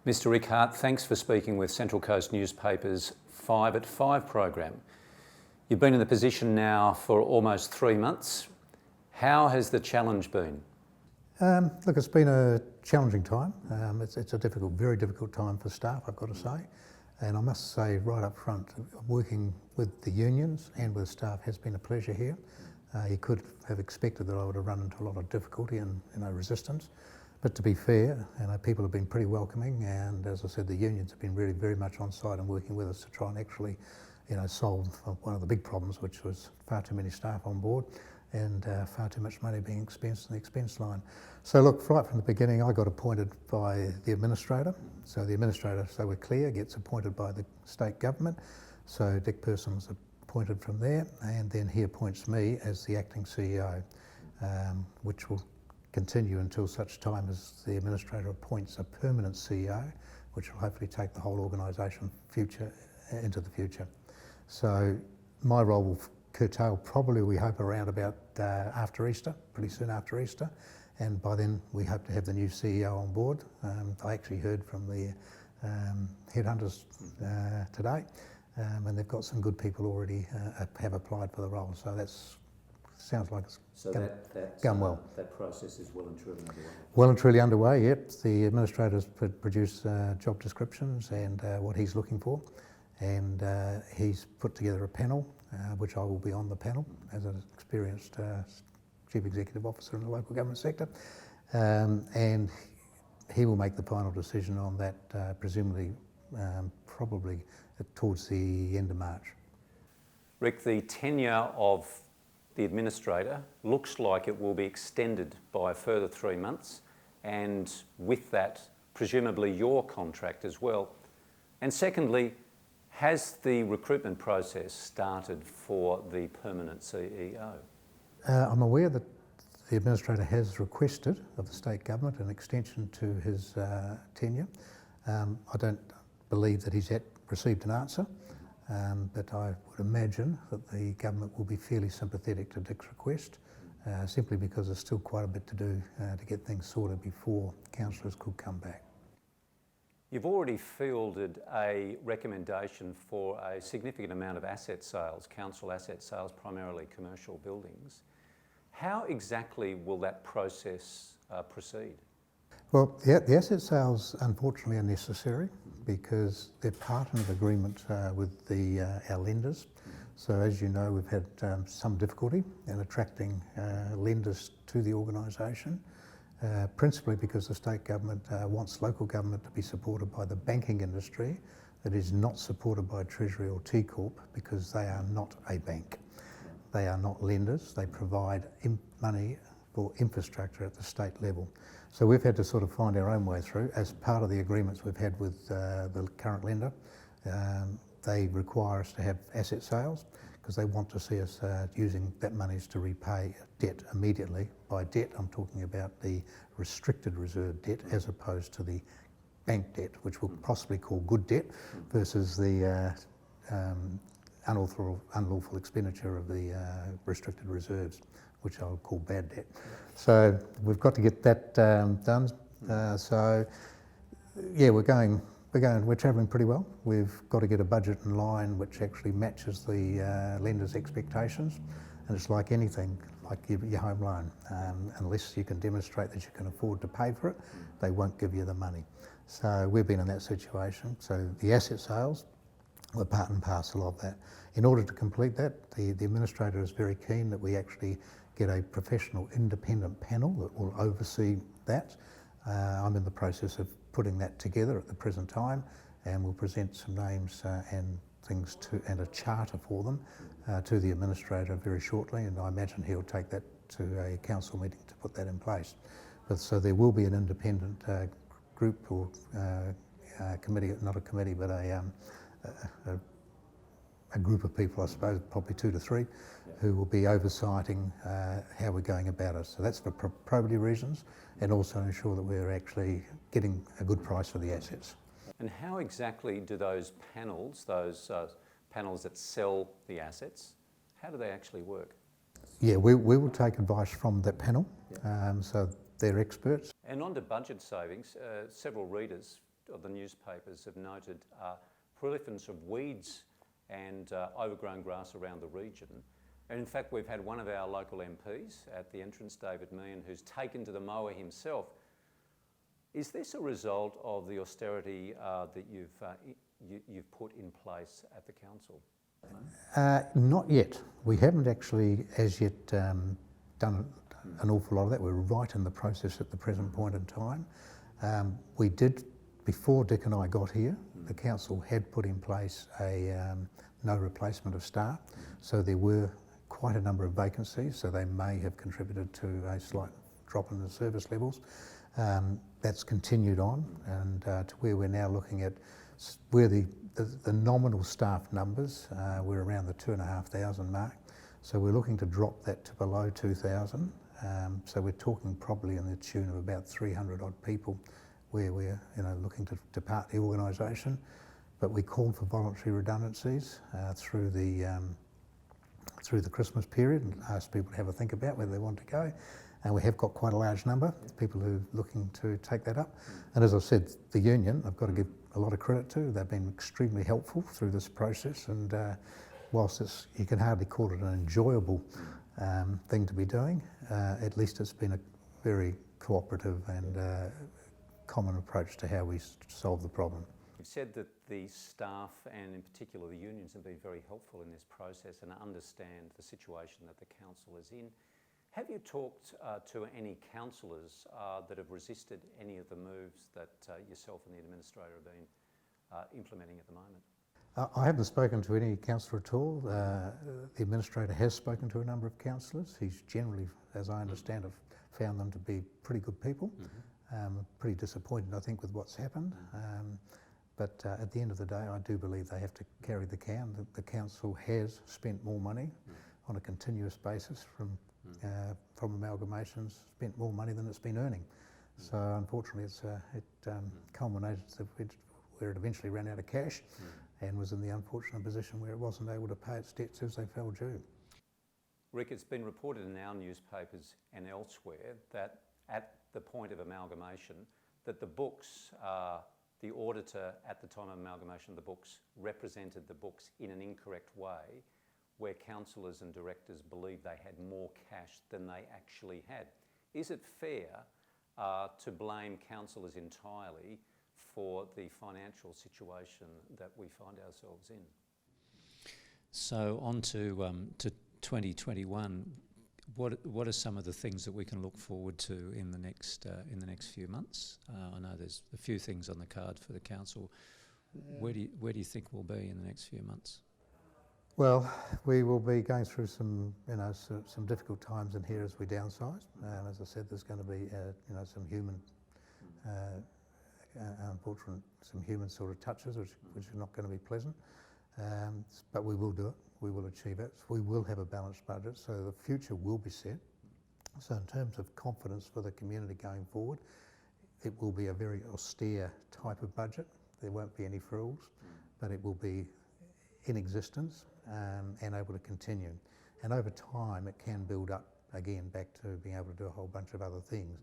Mr. Rick Hart, thanks for speaking with Central Coast Newspaper's 5 at 5 program. You've been in the position now for almost 3 months. How has the challenge been? Look, it's been a challenging time. It's a very difficult time for staff, I've got to say. And I must say right up front, working with the unions and with staff has been a pleasure here. You could have expected that I would have run into a lot of difficulty and resistance. But to be fair, people have been pretty welcoming, and as I said, the unions have been really very much on side and working with us to try and actually solve one of the big problems, which was far too many staff on board and far too much money being expensed in the expense line. So look, right from the beginning, I got appointed by the administrator. So the administrator, so we're clear, gets appointed by the state government. So Dick Person was appointed from there, and then he appoints me as the acting CEO, which will continue until such time as the administrator appoints a permanent CEO, which will hopefully take the whole organisation into the future. So my role will curtail probably, we hope, around about after Easter, pretty soon after Easter, and by then we hope to have the new CEO on board. I actually heard from the headhunters today, and they've got some good people already have applied for the role, so that's sounds like it's gone well. That process is well and truly underway? Well and truly underway, yep. The administrators produced job descriptions and what he's looking for, and he's put together a panel, which I will be on the panel as an experienced Chief Executive Officer in the local government sector, and he will make the final decision on that presumably probably towards the end of March. Rick, the tenure of the administrator looks like it will be extended by a further 3 months, and with that, presumably your contract as well. And secondly, has the recruitment process started for the permanent CEO? I'm aware that the administrator has requested of the state government an extension to his tenure. I don't believe that he's yet received an answer. But I would imagine that the government will be fairly sympathetic to Dick's request, simply because there's still quite a bit to do to get things sorted before councillors could come back. You've already fielded a recommendation for a significant amount of asset sales, council asset sales, primarily commercial buildings. How exactly will that process proceed? Well, the asset sales unfortunately are necessary because they're part of an agreement with our lenders. So as you know, we've had some difficulty in attracting lenders to the organisation, principally because the state government wants local government to be supported by the banking industry that is not supported by Treasury or T Corp, because they are not a bank. They are not lenders. They provide money for infrastructure at the state level. So we've had to sort of find our own way through. As part of the agreements we've had with the current lender, they require us to have asset sales because they want to see us using that monies to repay debt immediately. By debt, I'm talking about the restricted reserve debt as opposed to the bank debt, which we'll possibly call good debt, versus the unlawful expenditure of the restricted reserves, which I'll call bad debt. So we've got to get that done. So yeah, we're travelling pretty well. We've got to get a budget in line which actually matches the lenders' expectations. And it's like anything, like your home loan. Unless you can demonstrate that you can afford to pay for it, they won't give you the money. So we've been in that situation. So the asset sales were part and parcel of that. In order to complete that, the administrator is very keen that we actually get a professional independent panel that will oversee that. I'm in the process of putting that together at the present time, and we'll present some names and things and a charter for them to the administrator very shortly, and I imagine he'll take that to a council meeting to put that in place. But so there will be an independent group or committee, not a committee, but a group of people, I suppose, probably 2 to 3, who will be oversighting how we're going about it. So that's for probity reasons, and also ensure that we're actually getting a good price for the assets. And how exactly do those panels that sell the assets, how do they actually work? Yeah, we will take advice from that panel, so they're experts. And on to budget savings, several readers of the newspapers have noted proliferance of weeds and overgrown grass around the region. And in fact, we've had one of our local MPs at the entrance, David Meehan, who's taken to the mower himself. Is this a result of the austerity that you've put in place at the council? Not yet. We haven't actually as yet done an awful lot of that. We're right in the process at the present point in time. We did, before Dick and I got here, the council had put in place a no replacement of staff, so there were quite a number of vacancies, so they may have contributed to a slight drop in the service levels. That's continued on, and to where we're now looking at where the nominal staff numbers, we're around the 2,500 mark, so we're looking to drop that to below 2,000. So we're talking probably in the tune of about 300 odd people where we're looking to depart the organisation. But we called for voluntary redundancies through the Christmas period and asked people to have a think about whether they want to go. And we have got quite a large number of people who are looking to take that up. And as I said, the union, I've got to give a lot of credit to. They've been extremely helpful through this process, and whilst you can hardly call it an enjoyable thing to be doing, at least it's been a very cooperative and common approach to how we solve the problem. You've said that the staff and in particular the unions have been very helpful in this process and understand the situation that the council is in. Have you talked to any councillors that have resisted any of the moves that yourself and the administrator have been implementing at the moment? I haven't spoken to any councillor at all. The administrator has spoken to a number of councillors. He's generally, as I understand, have found them to be pretty good people. Pretty disappointed, I think, with what's happened. But at the end of the day, I do believe they have to carry the can. The council has spent more money on a continuous basis from amalgamations, spent more money than it's been earning. So unfortunately, it culminated where it eventually ran out of cash and was in the unfortunate position where it wasn't able to pay its debts as they fell due. Rick, it's been reported in our newspapers and elsewhere that at the point of amalgamation, that the books, the auditor at the time of amalgamation of the books represented the books in an incorrect way, where councillors and directors believed they had more cash than they actually had. Is it fair to blame councillors entirely for the financial situation that we find ourselves in? So on to 2021. What are some of the things that we can look forward to in the next few months? I know there's a few things on the card for the council. Where do you think we'll be in the next few months? Well, we will be going through some difficult times in here as we downsize. As I said, there's going to be some human, unfortunate, some human sort of touches, which are not going to be pleasant. But we will do it. We will achieve it. We will have a balanced budget, so the future will be set. So in terms of confidence for the community going forward, it will be a very austere type of budget. There won't be any frills, but it will be in existence and able to continue. And over time, it can build up again back to being able to do a whole bunch of other things.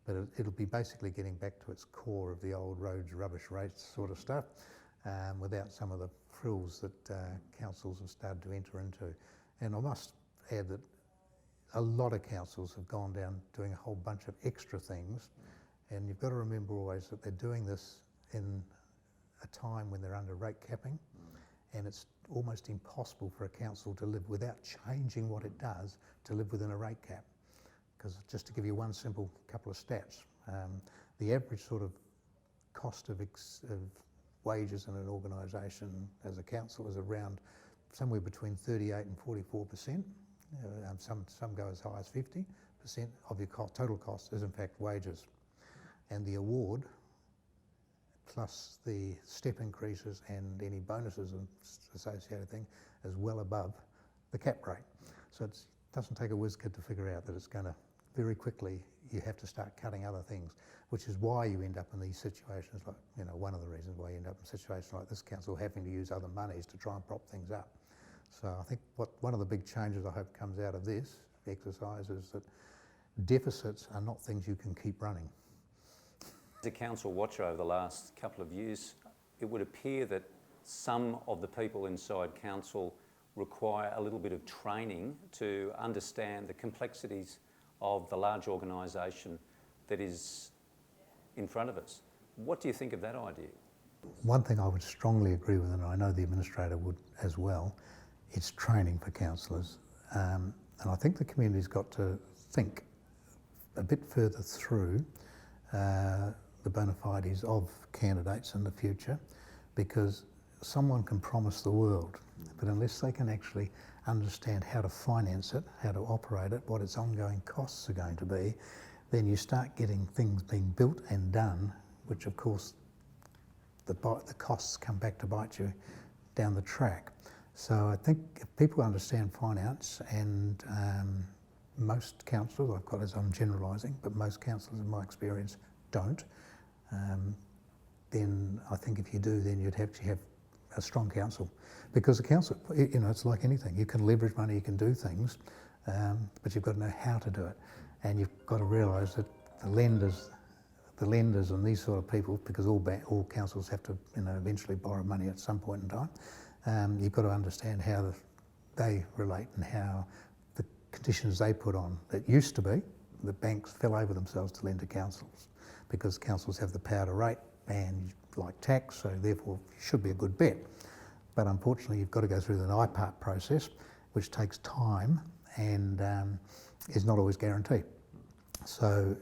But it'll be basically getting back to its core of the old roads, rubbish rates sort of stuff, without some of the frills that councils have started to enter into. And I must add that a lot of councils have gone down doing a whole bunch of extra things, and you've got to remember always that they're doing this in a time when they're under rate capping, and it's almost impossible for a council to live without changing what it does to live within a rate cap. Because just to give you one simple couple of stats, the average sort of cost of wages in an organisation as a council is around somewhere between 38 and 44%. Some go as high as 50% of your total cost is in fact wages. And the award, plus the step increases and any bonuses and associated thing, is well above the cap rate. So it doesn't take a whiz kid to figure out that it's going to very quickly, you have to start cutting other things, which is why you end up in these situations like, one of the reasons why you end up in situations like this council having to use other monies to try and prop things up. So I think one of the big changes I hope comes out of this exercise is that deficits are not things you can keep running. As a council watcher over the last couple of years, it would appear that some of the people inside council require a little bit of training to understand the complexities of the large organisation that is in front of us. What do you think of that idea? One thing I would strongly agree with, and I know the administrator would as well, it's training for councillors. And I think the community's got to think a bit further through the bona fides of candidates in the future, because someone can promise the world, but unless they can actually understand how to finance it, how to operate it, what its ongoing costs are going to be, then you start getting things being built and done, which of course the costs come back to bite you down the track. So I think if people understand finance, and most councillors, as I'm generalising, but most councillors in my experience don't, then I think if you do, then you'd actually have a strong council. Because a council, you know, it's like anything. You can leverage money, you can do things, but you've got to know how to do it. And you've got to realise that the lenders and these sort of people, because all councils have to, you know, eventually borrow money at some point in time, you've got to understand how they relate and how the conditions they put on. It used to be the banks fell over themselves to lend to councils, because councils have the power to rate and like tax, so therefore it should be a good bet. But unfortunately you've got to go through the IPART process, which takes time and is not always guaranteed. So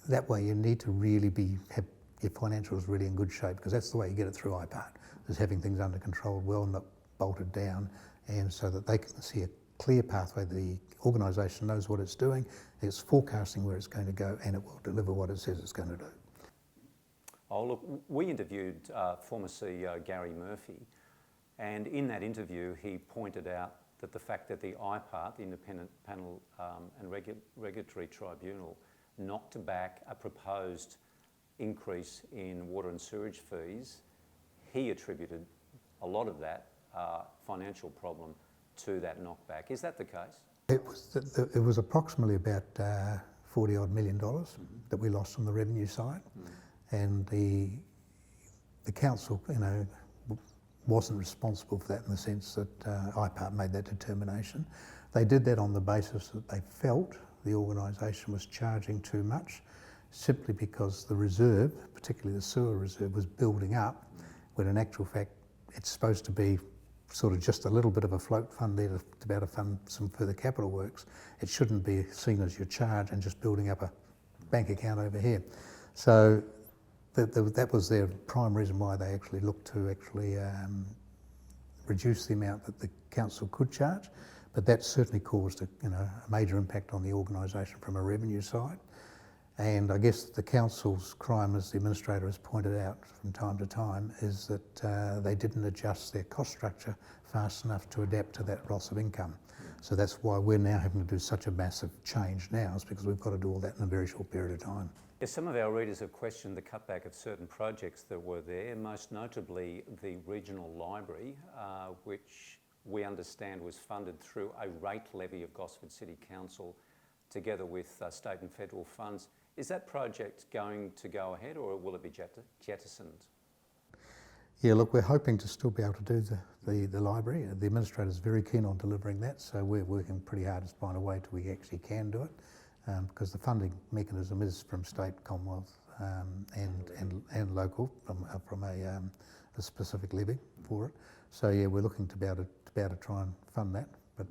that way you need to really have your financials really in good shape, because that's the way you get it through IPART, is having things under control, well, not bolted down, and so that they can see a clear pathway. The organisation knows what it's doing, it's forecasting where it's going to go, and it will deliver what it says it's going to do. Oh, look, we interviewed former CEO Gary Murphy, and in that interview he pointed out that the fact that the IPART, the Independent Panel and Regulatory Tribunal, knocked back a proposed increase in water and sewage fees, he attributed a lot of that financial problem to that knockback. Is that the case? It was approximately about $40 odd million that we lost on the revenue side, and the council, you know, wasn't responsible for that in the sense that IPART made that determination. They did that on the basis that they felt the organisation was charging too much, simply because the reserve, particularly the sewer reserve, was building up, when in actual fact it's supposed to be sort of just a little bit of a float fund there to be able to fund some further capital works. It shouldn't be seen as your charge and just building up a bank account over here. So that was their prime reason why they actually looked to reduce the amount that the council could charge. But that certainly caused a major impact on the organisation from a revenue side. And I guess the council's crime, as the administrator has pointed out from time to time, is that they didn't adjust their cost structure fast enough to adapt to that loss of income. So that's why we're now having to do such a massive change now, is because we've got to do all that in a very short period of time. Yes, some of our readers have questioned the cutback of certain projects that were there, most notably the regional library, which we understand was funded through a rate levy of Gosford City Council together with state and federal funds. Is that project going to go ahead, or will it be jettisoned? Yeah, look, we're hoping to still be able to do the library. The administrator is very keen on delivering that, so we're working pretty hard to find a way till we actually can do it, because the funding mechanism is from state, Commonwealth and local, from a specific levy for it. So yeah, we're looking to be able to try and fund that, but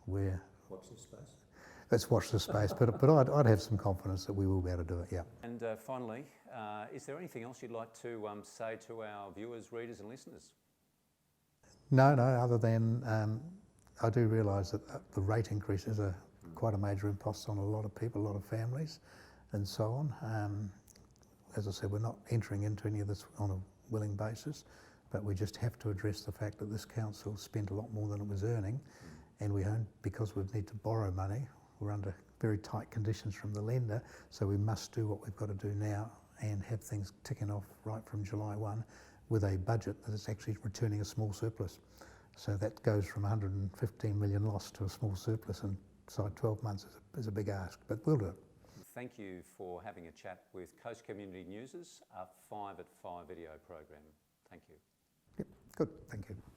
we're... Watch this space. Let's watch this space, but I'd have some confidence that we will be able to do it, yeah. And finally, is there anything else you'd like to say to our viewers, readers and listeners? No, other than I do realise that the rate increase is quite a major impost on a lot of people, a lot of families and so on. As I said, we're not entering into any of this on a willing basis, but we just have to address the fact that this council spent a lot more than it was earning, and because we need to borrow money, we're under very tight conditions from the lender, so we must do what we've got to do now and have things ticking off right from July 1 with a budget that is actually returning a small surplus. So that goes from 115 million loss to a small surplus inside 12 months is a big ask, but we'll do it. thank you for having a chat with Coast Community News' 5 at 5 video program. Thank you. Yep, good, thank you.